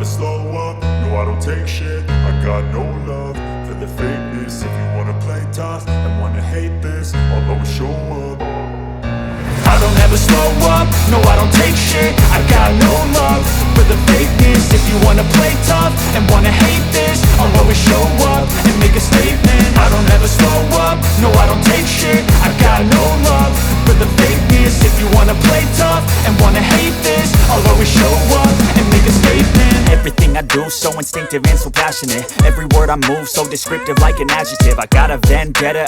slow up, no I don't take shit. I got no love for the fakeness. If you wanna play tough and wanna hate this, I'll always show up. I don't ever slow up, no I don't take shit. I got no love for the fakeness. If you wanna play tough and wanna hate this, I'll always show up and make a statement. I don't ever slow up, no I don't take shit. I got no love for the fakeness. If you wanna play tough and wanna hate this, I'll always show up and make a statement. Everything I do so instinctive and so passionate. Every word I move so descriptive like an adjective. I got a vendetta